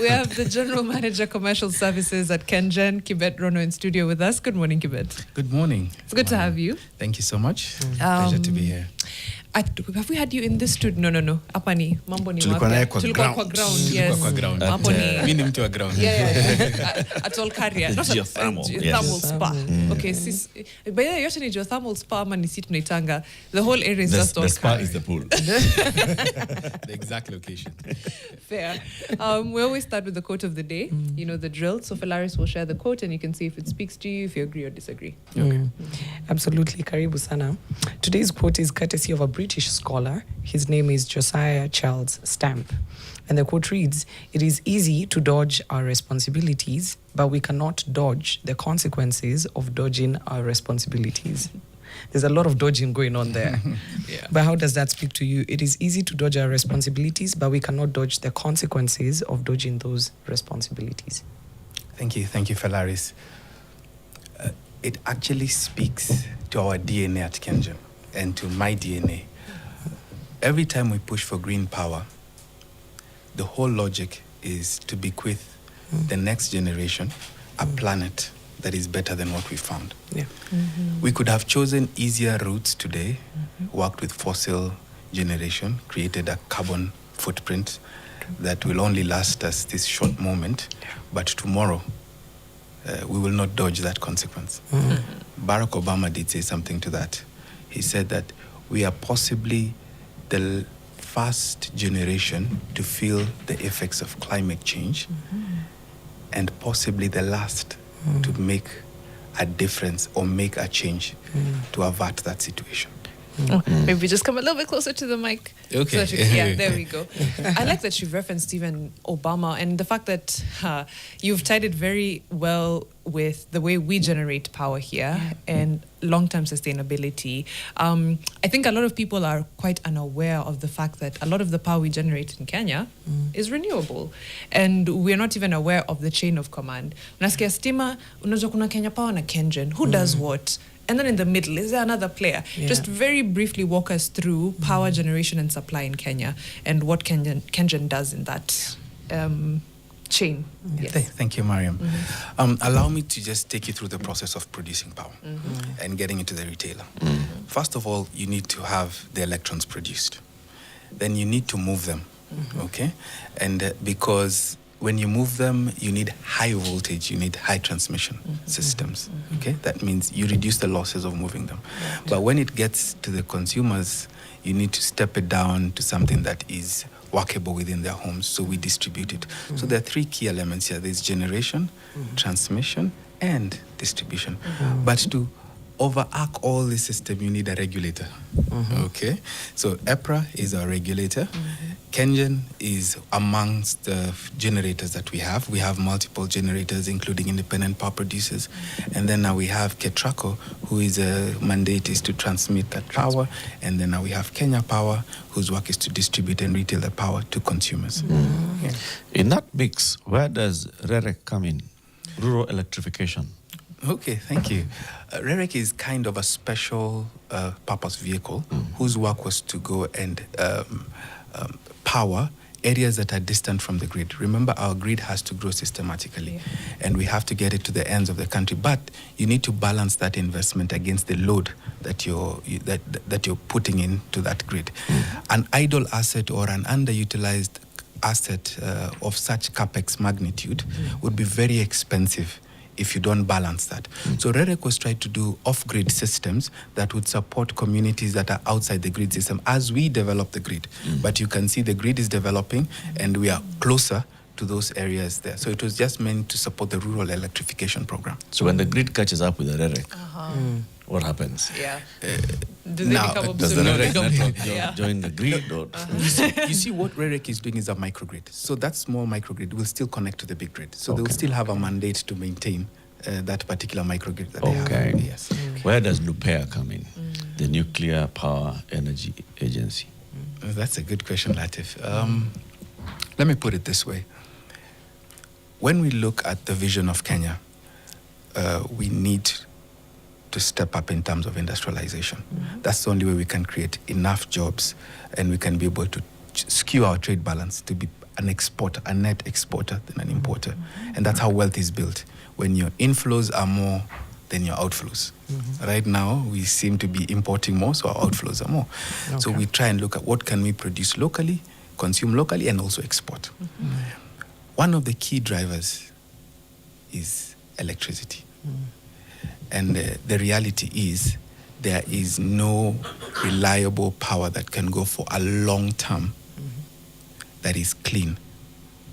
We have the General Manager Commercial Services at KenGen, Kibet Ronoh, in studio with us. Good morning, Kibet. Good morning. It's good to have you. Thank you so much. Pleasure to be here. Have we had you in this studio? No. Apani, mambo ni Tulikuwa naye kwa Tulikuwa ground. kwa ground, yes. Kwa ground. Hapo ni Mimi ni mtu wa ground. At all carrier. Geothermal, Geothermal yes. spa. Okay, sis. But yeah, yote ni geothermal spa ama ni sit tunaitanga. The whole area is just all The spa carrier. is the pool. The exact location. Fair. We always start with the quote of the day. You know the drill. So Felaris will share the quote and you can see if it speaks to you, if you agree or disagree. Okay. Absolutely. Karibu sana. Today's quote is courtesy of a British scholar. His name is Josiah Charles Stamp. And the quote reads, "It is easy to dodge our responsibilities, but we cannot dodge the consequences of dodging our responsibilities." There's a lot of dodging going on there. Yeah. But how does that speak to you? It is easy to dodge our responsibilities, but we cannot dodge the consequences of dodging those responsibilities. Thank you, Felaris. It actually speaks to our DNA at KenGen and to my DNA. Every time we push for green power, the whole logic is to bequeath the next generation a planet that is better than what we found. Yeah. We could have chosen easier routes today, worked with fossil generation, created a carbon footprint that will only last us this short moment, but tomorrow we will not dodge that consequence. Barack Obama did say something to that. He said that we are possibly the first generation to feel the effects of climate change and possibly the last to make a difference or make a change to avert that situation. Maybe just come a little bit closer to the mic. Okay. So yeah, there we go. I like that you've referenced even Obama and the fact that you've tied it very well with the way we generate power here and long-term sustainability. I think a lot of people are quite unaware of the fact that a lot of the power we generate in Kenya is renewable. And we're not even aware of the chain of command. Unasikia stima, unajua kuna Kenya Power na KenGen. Who does what? And then in the middle, is there another player? Yeah. Just very briefly walk us through power generation and supply in Kenya and what KenGen does in that chain. Yes. Thank you, Mariam. Allow me to just take you through the process of producing power and getting into the retailer. First of all, you need to have the electrons produced. Then you need to move them, okay? And because when you move them, you need high voltage, you need high transmission systems, okay? That means you reduce the losses of moving them. But when it gets to the consumers, you need to step it down to something that is workable within their homes, so we distribute it. So there are three key elements here. There's generation, transmission, and distribution. But to overarch all this system, you need a regulator, okay? So EPRA is our regulator. KenGen is amongst the generators that we have. We have multiple generators, including independent power producers. And then now we have KETRACO, who is a mandate is to transmit that power. And then now we have Kenya Power, whose work is to distribute and retail the power to consumers. Yeah. In that mix, where does REREC come in? Rural electrification. Okay, thank you. REREC is kind of a special purpose vehicle whose work was to go and power areas that are distant from the grid. Remember, our grid has to grow systematically, and we have to get it to the ends of the country. But you need to balance that investment against the load that you're putting into that grid. An idle asset or an underutilized asset of such capex magnitude would be very expensive if you don't balance that. So REREC was trying to do off-grid systems that would support communities that are outside the grid system as we develop the grid. But you can see the grid is developing and we are closer to those areas there. So it was just meant to support the rural electrification program. So when the grid catches up with the REREC, what happens? Yeah. Do they now, become Does the obsolete? REREC network join the grid? Or? You see what REREC is doing is a microgrid. So that small microgrid will still connect to the big grid. So they will still have a mandate to maintain that particular microgrid that they have. Yes. Where does NUPEA come in? The Nuclear Power Energy Agency. That's a good question, Latif. Let me put it this way. When we look at the vision of Kenya, we need to step up in terms of industrialization. That's the only way we can create enough jobs and we can be able to skew our trade balance to be an exporter, a net exporter than an importer. And that's how wealth is built. When your inflows are more than your outflows. Right now, we seem to be importing more, so our outflows are more. So we try and look at what can we produce locally, consume locally, and also export. One of the key drivers is electricity. And the reality is there is no reliable power that can go for a long term that is clean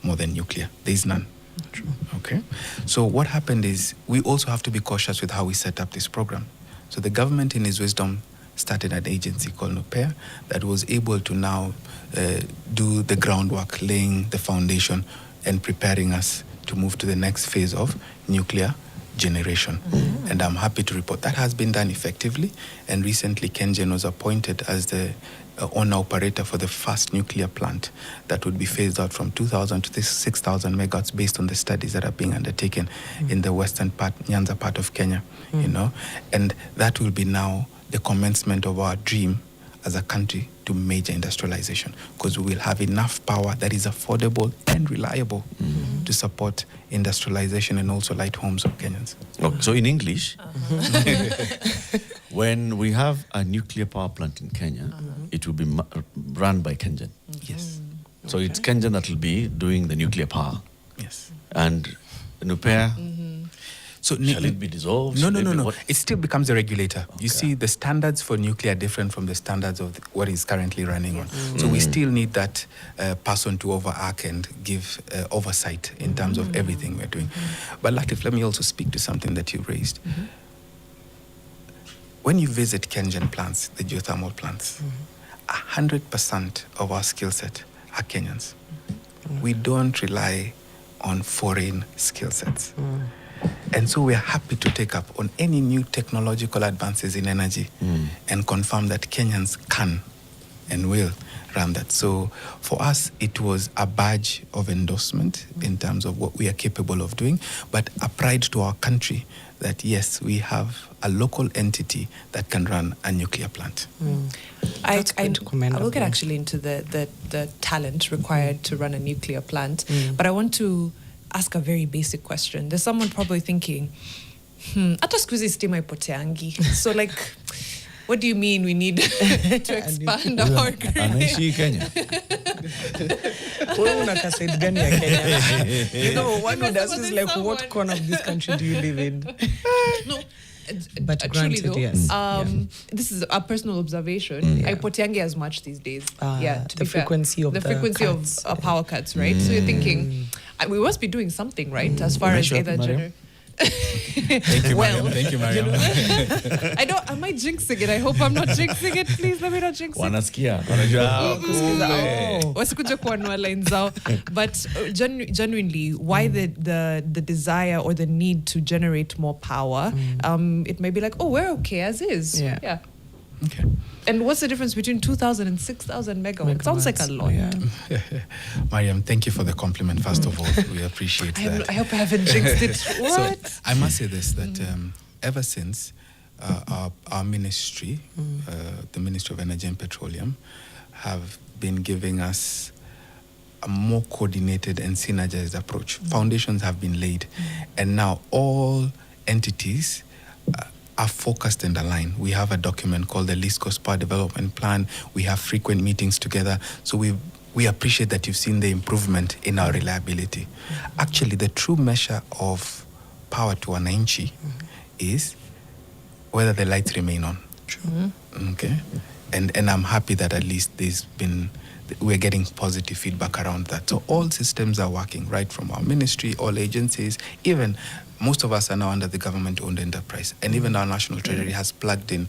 more than nuclear. There is none. True. Okay. So what happened is we also have to be cautious with how we set up this program. So the government, in its wisdom, started an agency called Nopair that was able to now do the groundwork, laying the foundation and preparing us to move to the next phase of nuclear generation. And I'm happy to report that has been done effectively. And recently, KenGen was appointed as the owner-operator for the first nuclear plant that would be phased out from 2,000 to 6,000 megawatts based on the studies that are being undertaken in the western part, Nyanza part of Kenya, you know. And that will be now the commencement of our dream as a country to major industrialization, because we will have enough power that is affordable and reliable to support industrialization and also light homes of Kenyans. Okay, so in English, when we have a nuclear power plant in Kenya, it will be run by KenGen. Yes. So it's KenGen that will be doing the nuclear power. Yes. And Nopair, So shall it be dissolved? No. It still becomes a regulator. Okay. You see, the standards for nuclear are different from the standards of what is currently running on. So we still need that person to overarch and give oversight in terms of everything we're doing. But Latif, let me also speak to something that you raised. When you visit KenGen plants, the geothermal plants, 100% of our skill set are Kenyans. We don't rely on foreign skill sets. And so we are happy to take up on any new technological advances in energy and confirm that Kenyans can and will run that. So for us, it was a badge of endorsement in terms of what we are capable of doing, but a pride to our country that, yes, we have a local entity that can run a nuclear plant. I will get commendable. actually into the talent required to run a nuclear plant, but I want to ask a very basic question. There's someone probably thinking, hata siku hizi stima ipoteangi. So like, what do you mean we need to expand our grid? Anaishi Kenya. Wewe unakaa side gani ya Kenya? You know, one would ask is like, Someone. what corner of this country do you live in? No. But Truly granted, though, yes. this is a personal observation. I potiangi as much these days. To the be fair. frequency of the the frequency cuts. of power cuts, right? So you're thinking, we must be doing something, right? As far as Measure, either Mariam. Thank you, Mariam. Thank you, Mariam. I don't. Am I jinxing it? I hope I'm not jinxing it. Please let me not jinx it. Wanasikia. Wanajua. Kumbe. Wasikuja kuanua line zao. But genuinely, why the desire or the need to generate more power? It may be like, oh, we're okay as is. Yeah. Okay. And what's the difference between 2,000 and 6,000 megawatts? Sounds like a lot. Yeah. Mariam, thank you for the compliment, first of all. We appreciate that. I hope I haven't jinxed it. What? So I must say this, that ever since our ministry, the Ministry of Energy and Petroleum, have been giving us a more coordinated and synergized approach. Foundations have been laid, and now all entities are focused and aligned. We have a document called the Least Coast Power Development Plan. We have frequent meetings together. So we appreciate that you've seen the improvement in our reliability. Actually, the true measure of power to wananchi is whether the lights remain on. Okay? And I'm happy that at least we're getting positive feedback around that. So all systems are working, right from our ministry, all agencies, even most of us are now under the government-owned enterprise. And even our National Treasury has plugged in,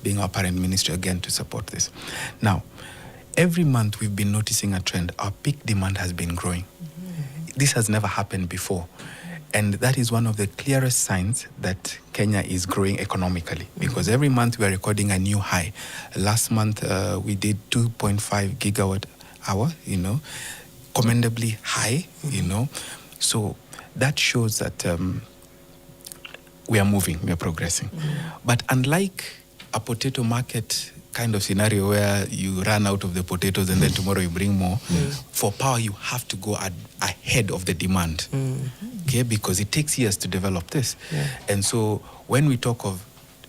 being our parent ministry again, to support this. Now, every month we've been noticing a trend. Our peak demand has been growing. This has never happened before. And that is one of the clearest signs that Kenya is growing economically, because every month we are recording a new high. Last month we did 2.5 gigawatt hour, commendably high, So that shows that we are moving, we are progressing. But unlike a potato market kind of scenario where you run out of the potatoes and then tomorrow you bring more. For power, you have to go ahead of the demand, okay? Because it takes years to develop this. And so when we talk of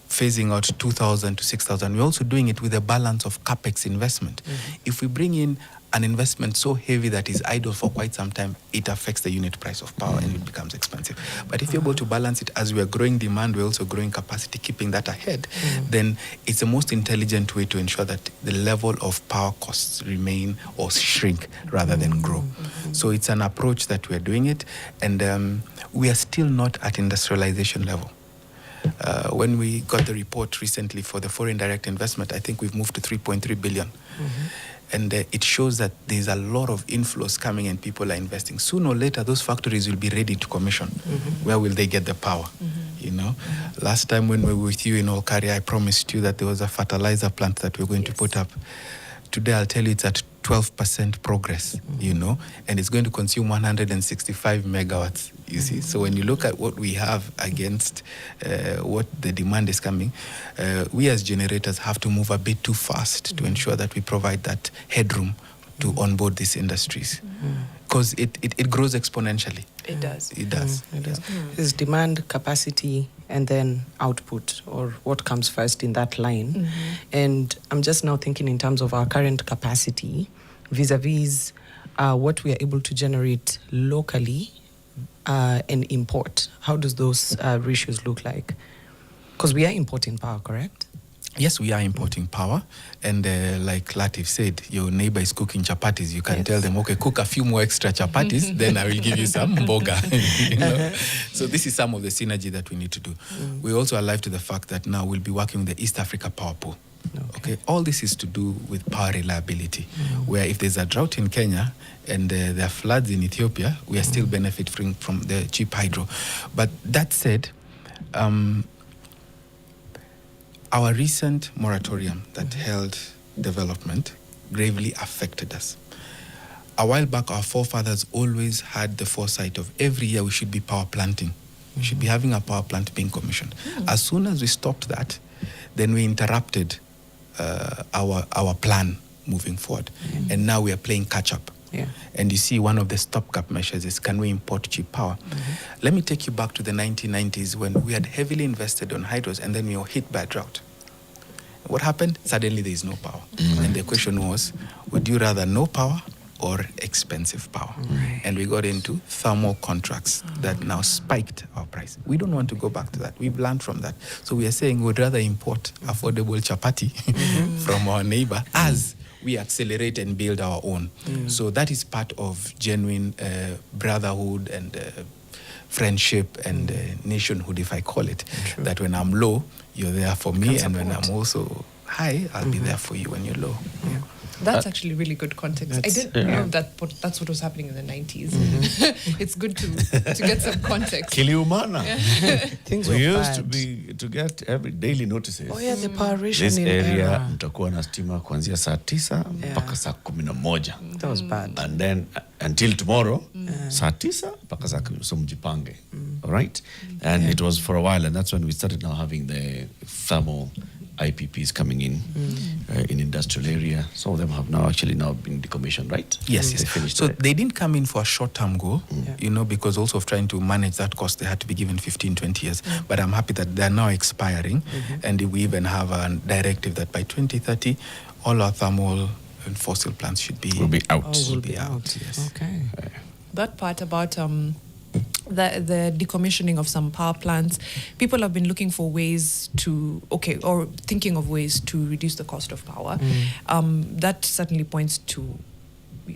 phasing out 2,000 to 6,000, we're also doing it with a balance of capex investment. If we bring in an investment so heavy that is idle for quite some time, it affects the unit price of power and it becomes expensive. But if you're able to balance it, as we are growing demand, we're also growing capacity, keeping that ahead, then it's the most intelligent way to ensure that the level of power costs remain or shrink rather than grow. So it's an approach that we're doing it, and we are still not at industrialization level. When we got the report recently for the foreign direct investment, I think we've moved to 3.3 billion. And it shows that there's a lot of inflows coming and people are investing. Sooner or later, those factories will be ready to commission. Where will they get the power? You know, last time when we were with you in Olkaria, I promised you that there was a fertilizer plant that we we're going to put up. Today, I'll tell you it's at 12% progress, you know, and it's going to consume 165 megawatts, you see. So when you look at what we have against what the demand is coming, we as generators have to move a bit too fast to ensure that we provide that headroom to onboard these industries. Because it grows exponentially. It does. It does. It does. There's demand, capacity, and then output, or what comes first in that line. And I'm just now thinking in terms of our current capacity vis-a-vis what we are able to generate locally and import. How does those ratios look like? Because we are importing power, correct? Yes, we are importing power, and like Latif said, your neighbor is cooking chapatis. You can tell them, okay, cook a few more extra chapatis, then I will give you some mboga. You know? So this is some of the synergy that we need to do. We're also alive to the fact that now we'll be working with the East Africa Power Pool. Okay, all this is to do with power reliability, where if there's a drought in Kenya and there are floods in Ethiopia, we are still benefiting from the cheap hydro. But that said, our recent moratorium that held development gravely affected us. A while back, our forefathers always had the foresight of every year we should be power planting. We should be having a power plant being commissioned. As soon as we stopped that, then we interrupted our plan moving forward. And now we are playing catch up. And you see, one of the stopgap measures is, can we import cheap power? Let me take you back to the 1990s when we had heavily invested on hydros and then we were hit by a drought. What happened? Suddenly there is no power. And the question was, would you rather no power or expensive power? And we got into thermal contracts that now spiked our price. We don't want to go back to that. We've learned from that. So we are saying we'd rather import affordable chapati from our neighbor as we accelerate and build our own. So that is part of genuine brotherhood and friendship and nationhood, if I call it. That when I'm low, you're there for me, and when I'm also high, I'll be there for you when you're low. That's actually really good context. I didn't know that's what was happening in the 90s. It's good to get some context. Kiliumana. Things We were used bad. to get every daily notices. Oh yeah, the power This rationing area era. mtakuwa na stima kuanzia saa 9 mpaka saa 11. That was bad. And then until tomorrow, saa 9 mpaka saa 10. So mjipange. All right? And it was for a while, and that's when we started now having the thermal IPPs coming in in industrial area. Some of them have now been decommissioned, right? Yes, They finished So it. they didn't come in for a short-term goal, you know, because also of trying to manage that cost, they had to be given 15, 20 years. But I'm happy that they're now expiring, and we even have a directive that by 2030, all our thermal and fossil plants should be Will be out. Will be out. Yes. Okay. That part about the decommissioning of some power plants, people have been looking for ways to, or thinking of ways to reduce the cost of power. That certainly points to,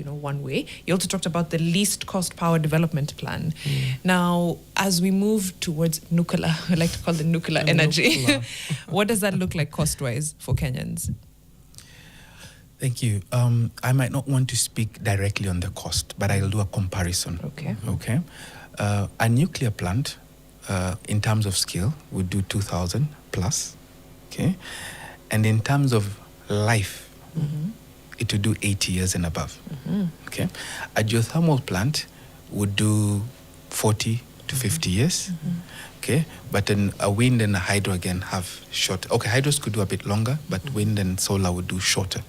one way. You also talked about the least cost power development plan. Now, as we move towards nuclear, I like to call it nuclear energy, what does that look like cost-wise for Kenyans? Thank you. I might not want to speak directly on the cost, but I'll do a comparison. Okay. A nuclear plant, in terms of scale, would do 2,000 plus. Okay. And in terms of life, it would do 80 years and above. Okay. A geothermal plant would do 40 to 50 years. Okay, but then a wind and a hydro again have short. Okay, hydros could do a bit longer, but wind and solar would do shorter.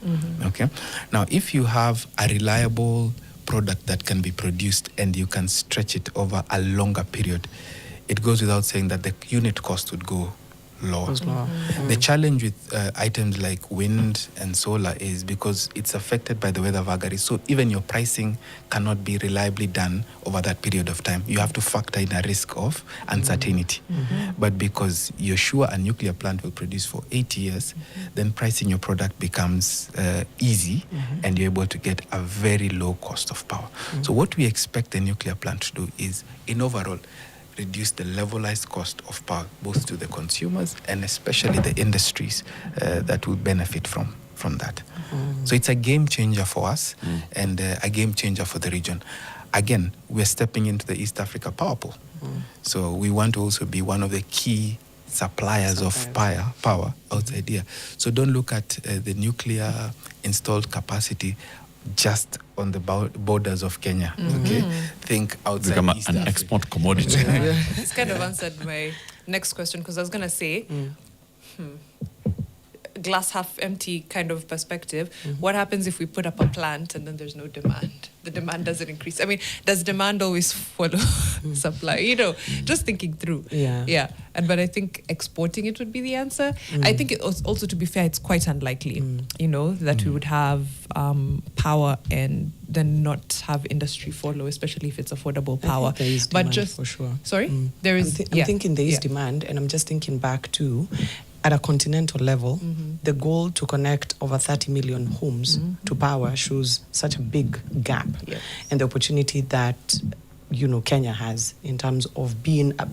Okay, now if you have a reliable product that can be produced and you can stretch it over a longer period, it goes without saying that the unit cost would go lower. The challenge with items like wind and solar is because it's affected by the weather vagaries. So even your pricing cannot be reliably done over that period of time. You have to factor in a risk of uncertainty. But because you're sure a nuclear plant will produce for 80 years, then pricing your product becomes easy and you're able to get a very low cost of power. So what we expect the nuclear plant to do is, in overall, reduce the levelized cost of power, both to the consumers and especially the industries that will benefit from that. So it's a game changer for us and a game changer for the region. Again, we're stepping into the East Africa power pool. So we want to also be one of the key suppliers of power outside here. So don't look at the nuclear installed capacity just on the borders of Kenya. Okay, think outside Become East an Africa. export commodity. It's kind of answered my next question, because I was going to say, glass half empty kind of perspective. What happens if we put up a plant and then there's no demand? The demand doesn't increase. I mean, does demand always follow supply? You know, just thinking through. Yeah. But I think exporting it would be the answer. I think it also, to be fair, it's quite unlikely, you know, that we would have power and then not have industry follow, especially if it's affordable power. There is but demand, just for sure. Sorry, there is. I'm thinking there is demand, and I'm just thinking back to, at a continental level, the goal to connect over 30 million homes to power shows such a big gap. Yes. And the opportunity that, you know, Kenya has in terms of being a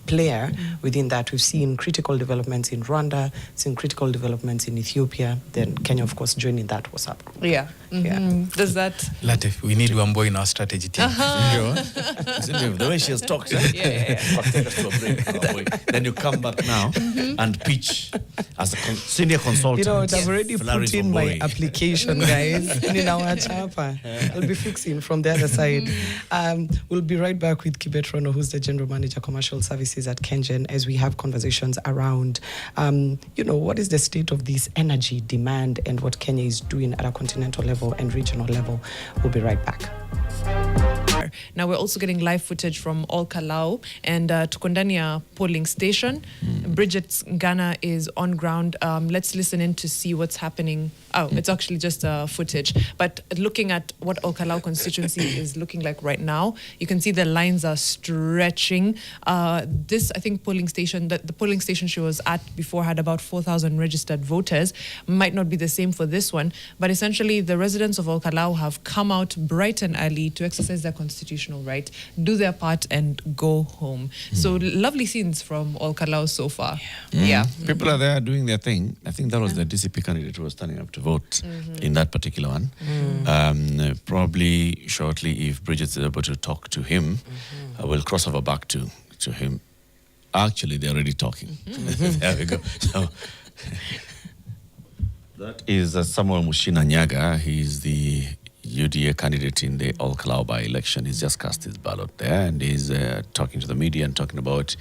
player within that. We've seen critical developments in Rwanda, seen critical developments in Ethiopia, then Kenya, of course, joining that WhatsApp group. Yeah. Does that... Latif, we need Wambo in our strategy team. The way she has talked. Take us to a break, Wambo. Then you come back now and pitch as a senior consultant. You know, I've already put in my Wambo. application, guys. I'll be fixing from the other side. We'll be right back with Kibet Ronoh, who's the General Manager, Commercial Services at KenGen, as we have conversations around, you know, what is the state of this energy demand and what Kenya is doing at a continental level and regional level. We'll be right back. Now we're also getting live footage from All Kalou and Tukundania polling station. Bridget Ghana is on ground. Let's listen in to see what's happening. Oh, it's actually just footage. But looking at what All Kalou constituency is looking like right now, you can see the lines are stretching. This, I think, polling station, the polling station she was at before had about 4,000 registered voters. Might not be the same for this one, but essentially the residents of All Kalou have come out bright and early to exercise their constitutional right, do their part, and go home. So lovely scenes from All Kalou so far. Yeah. People are there doing their thing. I think that was the DCP candidate who was standing up to vote in that particular one. Probably shortly, if Bridget's able to talk to him, we'll cross over back to him. Actually, they're already talking. There we go. So, that is Samuel Mushina Nyaga. He's the UDA candidate in the All Kalou by-election. He's just cast his ballot there, and he's talking to the media and talking about,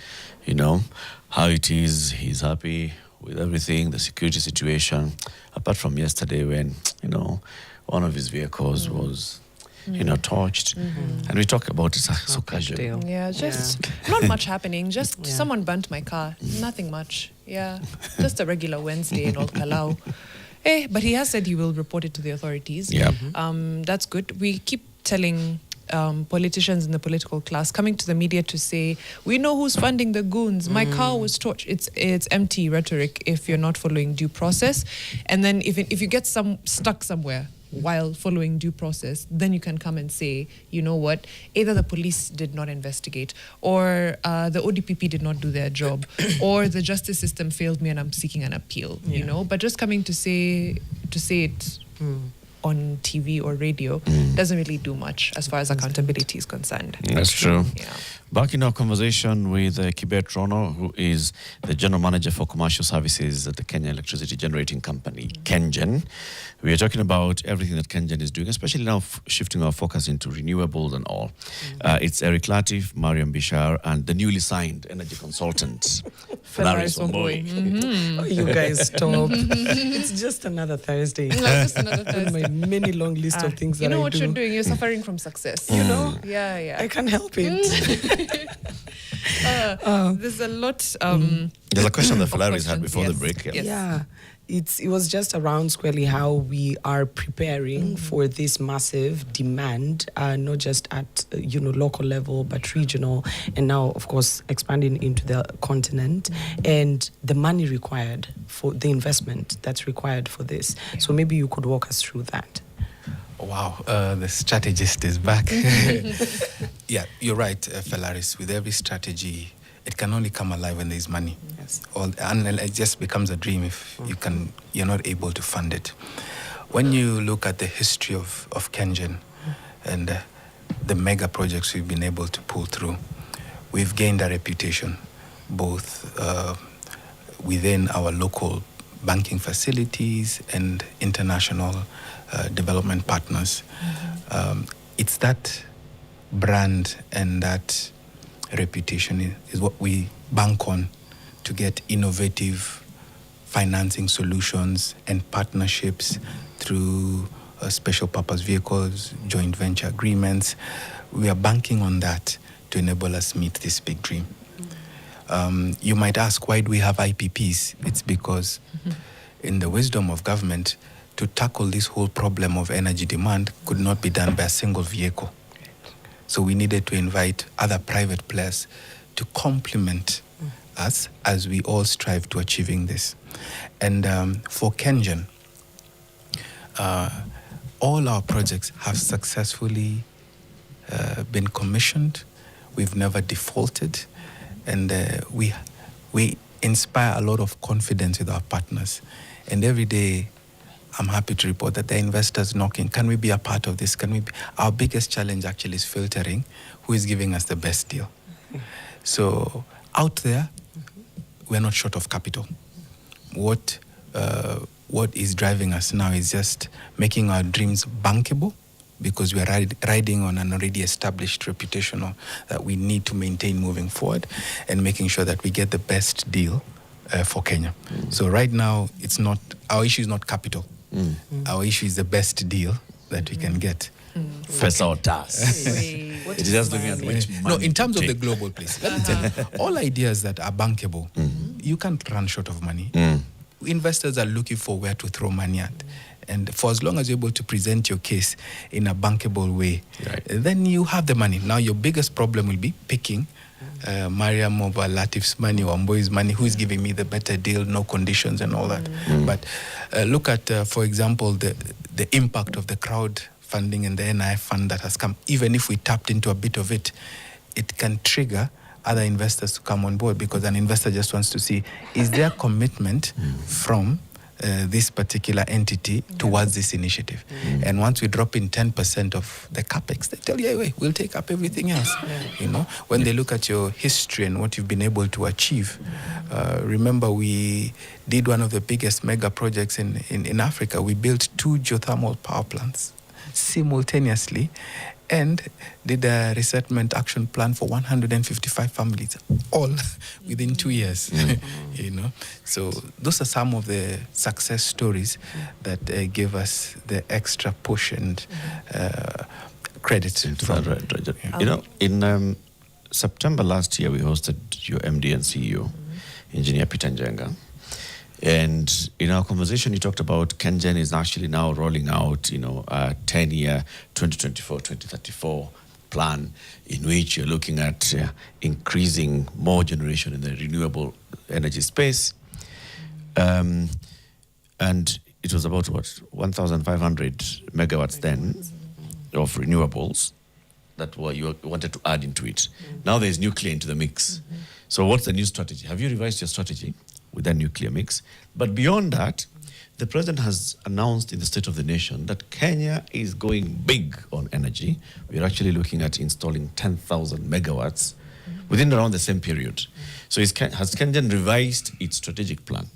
you know, how it is. He's happy with everything, the security situation, apart from yesterday when, you know, one of his vehicles was, you know, torched. And we talk about it so casually. Yeah, just not much happening. Just someone burnt my car. Nothing much. Yeah, just a regular Wednesday in All Kalou. But he has said he will report it to the authorities. Yeah. That's good. We keep telling politicians in the political class, coming to the media to say, we know who's funding the goons. My car was torched. It's empty rhetoric if you're not following due process. And then if you get stuck somewhere while following due process, then you can come and say, you know what, either the police did not investigate, or the ODPP did not do their job, or the justice system failed me and I'm seeking an appeal, you know. But just coming to say it on TV or radio doesn't really do much as far as accountability is concerned. That's true. Yeah. Back in our conversation with Kibet Ronoh, who is the General Manager for Commercial Services at the Kenya Electricity Generating Company, KenGen. We are talking about everything that KenGen is doing, especially now shifting our focus into renewables and all. It's Eric Latif, Mariam Bishar, and the newly signed energy consultant, Felaris Omboi. Oh, you guys stop. It's just another Thursday. No, just another On Thursday. my many long list of things that You know I what do. you're doing? You're suffering from success. You know? Yeah. I can't help it. There's a lot. There's a question that of Felaris had questions, before the yes. break. Yes. Yeah. It was just around squarely how we are preparing for this massive demand, not just at local level, but regional, and now, of course, expanding into the continent, and the money required for the investment that's required for this. So maybe you could walk us through that. Wow, the strategist is back. Yeah, you're right, Felaris. With every strategy, it can only come alive when there's money. Yes. And it just becomes a dream if you're not able to fund it. When you look at the history of KenGen and the mega projects we've been able to pull through, we've gained a reputation both within our local banking facilities and international development partners. It's that brand and that reputation is what we bank on to get innovative financing solutions and partnerships through special purpose vehicles, joint venture agreements. We are banking on that to enable us meet this big dream. You might ask, why do we have IPPs? It's because in the wisdom of government, to tackle this whole problem of energy demand could not be done by a single vehicle. So we needed to invite other private players to complement us as we all strive to achieving this. And for KenGen, all our projects have successfully been commissioned. We've never defaulted. And we inspire a lot of confidence with our partners. And every day, I'm happy to report that the investors knocking, can we be a part of this? Our biggest challenge actually is filtering who is giving us the best deal. So out there, we're not short of capital. What is driving us now is just making our dreams bankable, because we are riding on an already established reputation that we need to maintain moving forward, and making sure that we get the best deal for Kenya. So right now, our issue is not capital. Our issue is the best deal that we can get. Pesa or TAS. It is just looking at which money. No, in terms to of the take. global place, let me tell you, all ideas that are bankable, you can't run short of money. Investors are looking for where to throw money at. And for as long as you're able to present your case in a bankable way, then you have the money. Now, your biggest problem will be picking Mariam over Latif's money or Omboi's money, who is giving me the better deal, no conditions and all that. But look at, for example, the impact of the crowdfunding and the NIF fund that has come. Even if we tapped into a bit of it, it can trigger other investors to come on board, because an investor just wants to see, is there commitment from this particular entity towards this initiative? And once we drop in 10% of the capex, they tell you, hey, we'll take up everything else. When they look at your history and what you've been able to achieve, remember we did one of the biggest mega projects in Africa. We built 2 geothermal power plants simultaneously and did a resettlement action plan for 155 families, all within 2 years. So those are some of the success stories that give us the extra push and credit. In September last year, we hosted your MD and CEO, Engineer Peter Njenga. And in our conversation, you talked about KenGen is actually now rolling out, a 10-year, 2024-2034 plan in which you're looking at increasing more generation in the renewable energy space. And it was about, 1,500 megawatts then of renewables that you wanted to add into it. Now there's nuclear into the mix. So what's the new strategy? Have you revised your strategy with that nuclear mix? But beyond that, the president has announced in the State of the Nation that Kenya is going big on energy. We're actually looking at installing 10,000 megawatts within around the same period. So has KenGen revised its strategic plan?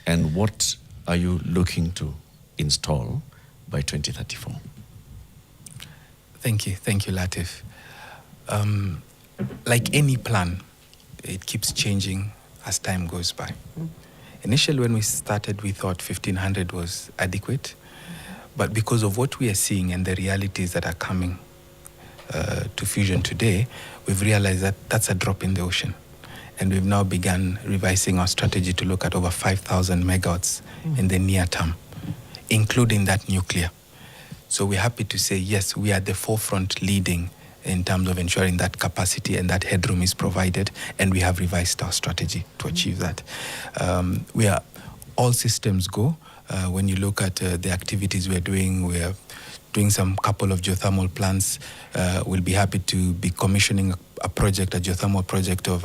And what are you looking to install by 2034? Thank you, Latif. Like any plan, it keeps changing as time goes by. Initially, when we started, we thought 1,500 was adequate, but because of what we are seeing and the realities that are coming to fusion today, we've realized that that's a drop in the ocean. And we've now begun revising our strategy to look at over 5,000 megawatts in the near term, including that nuclear. So we're happy to say, yes, we are at the forefront leading in terms of ensuring that capacity and that headroom is provided, and we have revised our strategy to achieve that. We are all systems go. When you look at the activities we're doing some couple of geothermal plants. We'll be happy to be commissioning a geothermal project of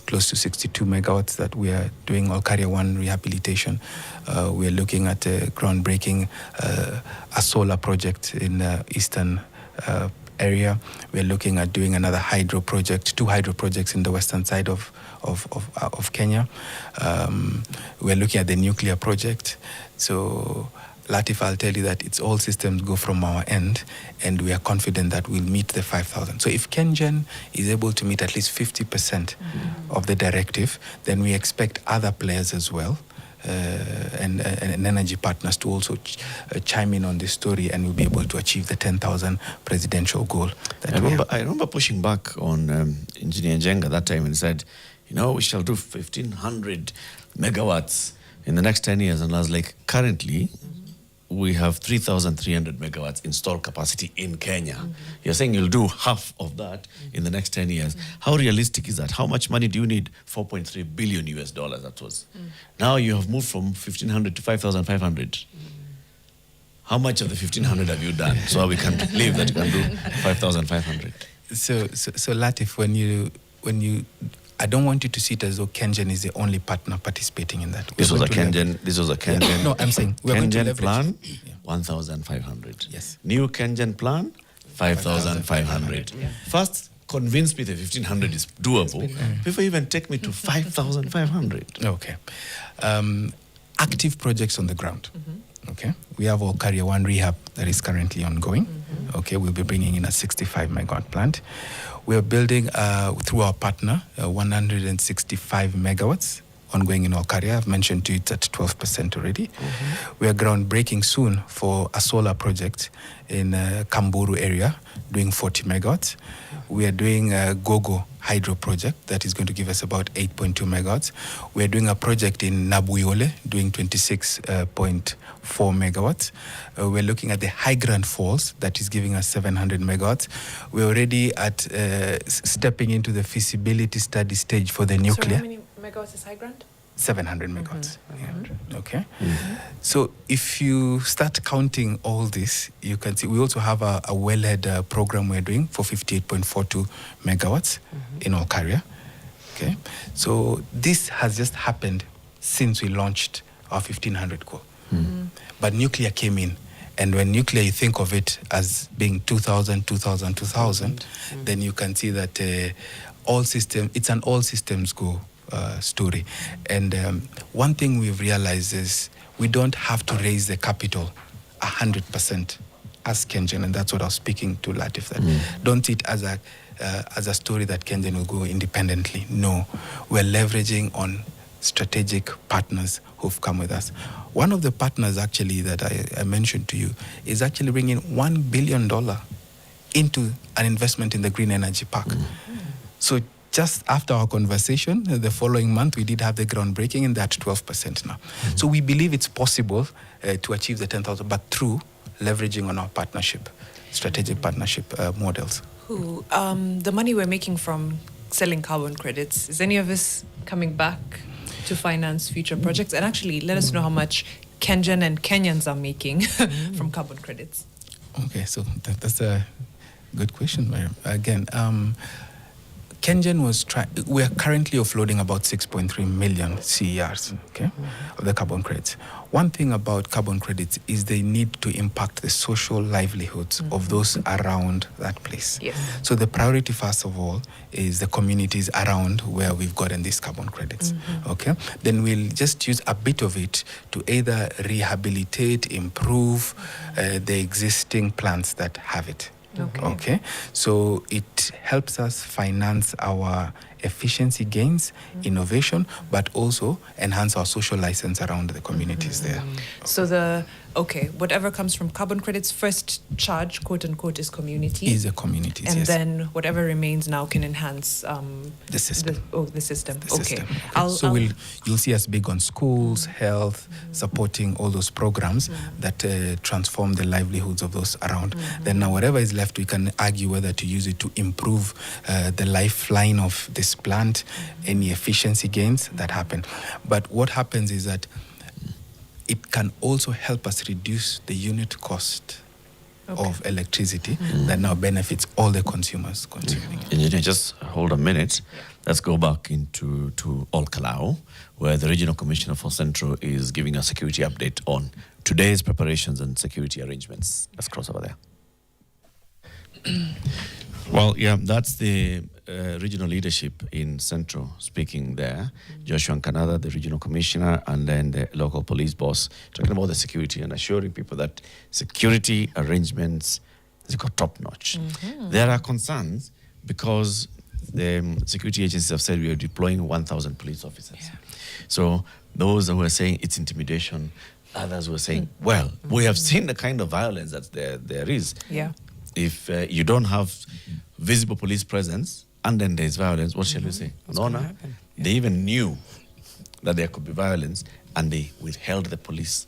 close to 62 megawatts that we are doing Olkaria 1 rehabilitation. We are looking at groundbreaking a solar project in eastern area. We are looking at doing another hydro project, 2 hydro projects in the western side of Kenya. We're looking at the nuclear project. So Latif, I'll tell you that it's all systems go from our end, and we are confident that we'll meet the 5,000. So if KenGen is able to meet at least 50% of the directive, then we expect other players as well, and energy partners to also chime in on this story, and we'll be able to achieve the 10,000 presidential goal. I remember pushing back on Engineer Njenga that time and said, we shall do 1,500 megawatts in the next 10 years. And I was like, currently, we have 3,300 megawatts installed capacity in Kenya. You're saying you'll do half of that in the next 10 years. How realistic is that? How much money do you need? $4.3 billion that was. Now you have moved from 1,500 to 5,500. How much of the 1,500 have you done? So we can believe that you can do 5,500. So Latif, when you I don't want you to see it as though KenGen is the only partner participating in that. This was a KenGen. Yeah. No, I'm saying we're going to KenGen leverage. plan, 1,500. Yes. New KenGen plan, 5,500. Yeah. First, convince me the 1,500 is doable before you even take me to 5,500. Okay. Active projects on the ground. Okay. We have our Olkaria 1 rehab that is currently ongoing. Okay. We'll be bringing in a 65 megawatt plant. We are building, through our partner, 165 megawatts ongoing in Olkaria. I've mentioned to you it's at 12% already. We are groundbreaking soon for a solar project in Kamburu area, doing 40 megawatts. We are doing a Gogo hydro project that is going to give us about 8.2 megawatts. We are doing a project in Nabuyole, doing 26.4 megawatts. We're looking at the High Grand Falls, that is giving us 700 megawatts. We're already at stepping into the feasibility study stage for the nuclear. So how many megawatts is High Grand? 700 megawatts. Yeah. Okay. So if you start counting all this, you can see we also have a wellhead program we're doing for 58.42 megawatts in Olkaria. Okay. So this has just happened since we launched our 1,500 goal. But nuclear came in. And when nuclear, you think of it as being 2,000, 2,000, 2,000, then you can see that it's an all systems go story. And one thing we've realized is we don't have to raise the capital 100% as KenGen, and that's what I was speaking to Latif. That don't see it as a story that KenGen will go independently. No, we're leveraging on strategic partners who've come with us. One of the partners actually that I mentioned to you is actually bringing $1 billion into an investment in the Green Energy Park. So just after our conversation, the following month, we did have the groundbreaking, and that's 12% now. So we believe it's possible to achieve the 10,000, but through leveraging on our strategic partnership models. The money we're making from selling carbon credits, is any of this coming back to finance future projects? And actually, let us know how much KenGen and Kenyans are making from carbon credits. Okay, so that's a good question, Miriam. Again, KenGen was we are currently offloading about 6.3 million CERs, okay, of the carbon credits. One thing about carbon credits is they need to impact the social livelihoods of those around that place. Yes. So the priority, first of all, is the communities around where we've gotten these carbon credits, okay? Then we'll just use a bit of it to either rehabilitate, improve the existing plants that have it. Okay. So it helps us finance our efficiency gains, innovation, but also enhance our social license around the communities there. So whatever comes from carbon credits, first charge, quote unquote, is community. Is the communities, and yes. then whatever remains now can enhance the system. The system. The Okay. system. You'll see us big on schools, health, supporting all those programs that transform the livelihoods of those around. Then now whatever is left, we can argue whether to use it to improve the lifeline of this plant, any efficiency gains that happen. But what happens is that it can also help us reduce the unit cost of electricity that now benefits all the consumers consuming it. Engineer, just hold a minute. Let's go back to Kalou, where the Regional Commissioner for Central is giving a security update on today's preparations and security arrangements. Let's cross over there. Well, yeah, that's the regional leadership in Central speaking there. Joshua Nkanada, the regional commissioner, and then the local police boss, talking about the security and assuring people that security arrangements is got top notch. There are concerns because the security agencies have said we are deploying 1,000 police officers. Yeah. So those who are saying it's intimidation, others were saying, well, we have seen the kind of violence that there is. Yeah. If you don't have visible police presence and then there's violence, what shall we say? No. They even knew that there could be violence and they withheld the police.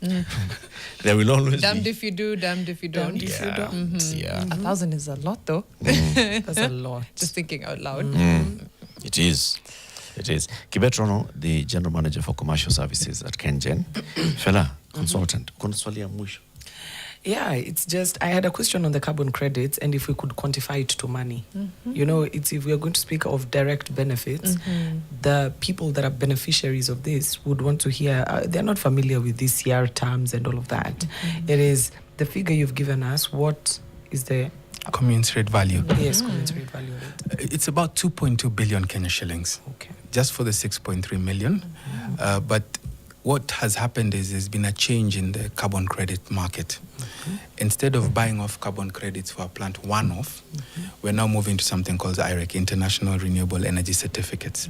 There will always damned be... if you do, damned if you don't. Damned if you don't. Yeah. 1,000 is a lot, though. That's a lot. Just thinking out loud. It is. Kibet Ronoh, the General Manager for Commercial Services at KenGen. Fela, consultant. Yeah, it's just, I had a question on the carbon credits and if we could quantify it to money. You know, it's if we are going to speak of direct benefits, the people that are beneficiaries of this would want to hear, they're not familiar with these CR terms and all of that. It is the figure you've given us, what is the... Commensurate value. Yes, commensurate value of it. It's about 2.2 billion Kenya shillings. Okay. Just for the 6.3 million. But what has happened is there's been a change in the carbon credit market. Instead of buying off carbon credits for a plant one-off, we're now moving to something called IREC, International Renewable Energy Certificates,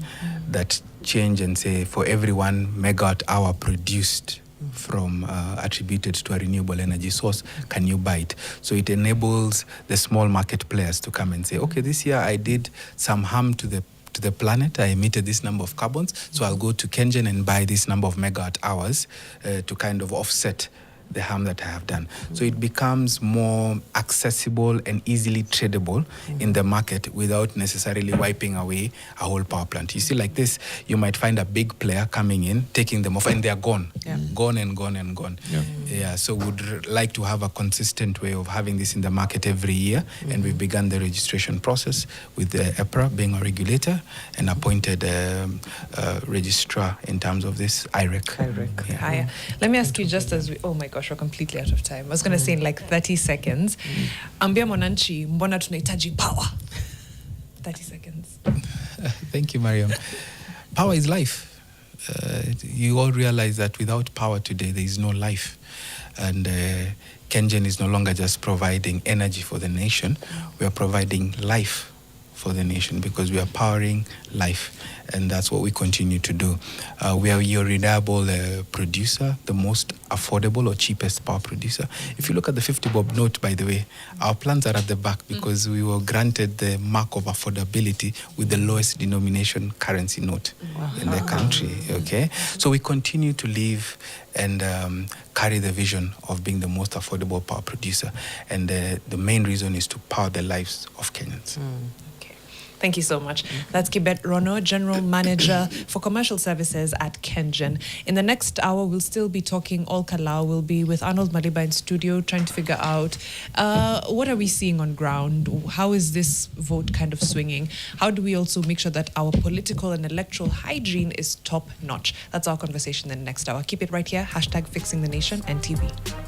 that change and say for every 1 megawatt hour produced from attributed to a renewable energy source, can you buy it? So it enables the small market players to come and say, okay, this year I did some harm to the planet, I emitted this number of carbons, so I'll go to KenGen and buy this number of megawatt hours to kind of offset the harm that I have done. So it becomes more accessible and easily tradable in the market without necessarily wiping away a whole power plant. You see, like this, you might find a big player coming in, taking them off, and they're gone. Gone and gone and gone. So would like to have a consistent way of having this in the market every year, and we've begun the registration process with the EPRA being a regulator and appointed registrar in terms of this IREC. Let me ask you, just as we, oh my gosh, we're completely out of time. I was going to say in like 30 seconds, ambia mwananchi, mbona tunahitaji power? 30 seconds. Thank you, Mariam. Power is life. You all realize that without power today, there is no life. And KenGen is no longer just providing energy for the nation. We are providing life for the nation because we are powering life. And that's what we continue to do. We are your reliable producer, the most affordable or cheapest power producer. If you look at the 50 bob note, by the way, our plans are at the back because we were granted the mark of affordability with the lowest denomination currency note in the country. Okay, so we continue to live and carry the vision of being the most affordable power producer. And the main reason is to power the lives of Kenyans. Thank you so much. That's Kibet Ronoh, General Manager for Commercial Services at KenGen. In the next hour, we'll still be talking all Kalou. We'll be with Arnold Maliba in studio trying to figure out what are we seeing on ground? How is this vote kind of swinging? How do we also make sure that our political and electoral hygiene is top notch? That's our conversation in the next hour. Keep it right here. #FixingTheNation and TV.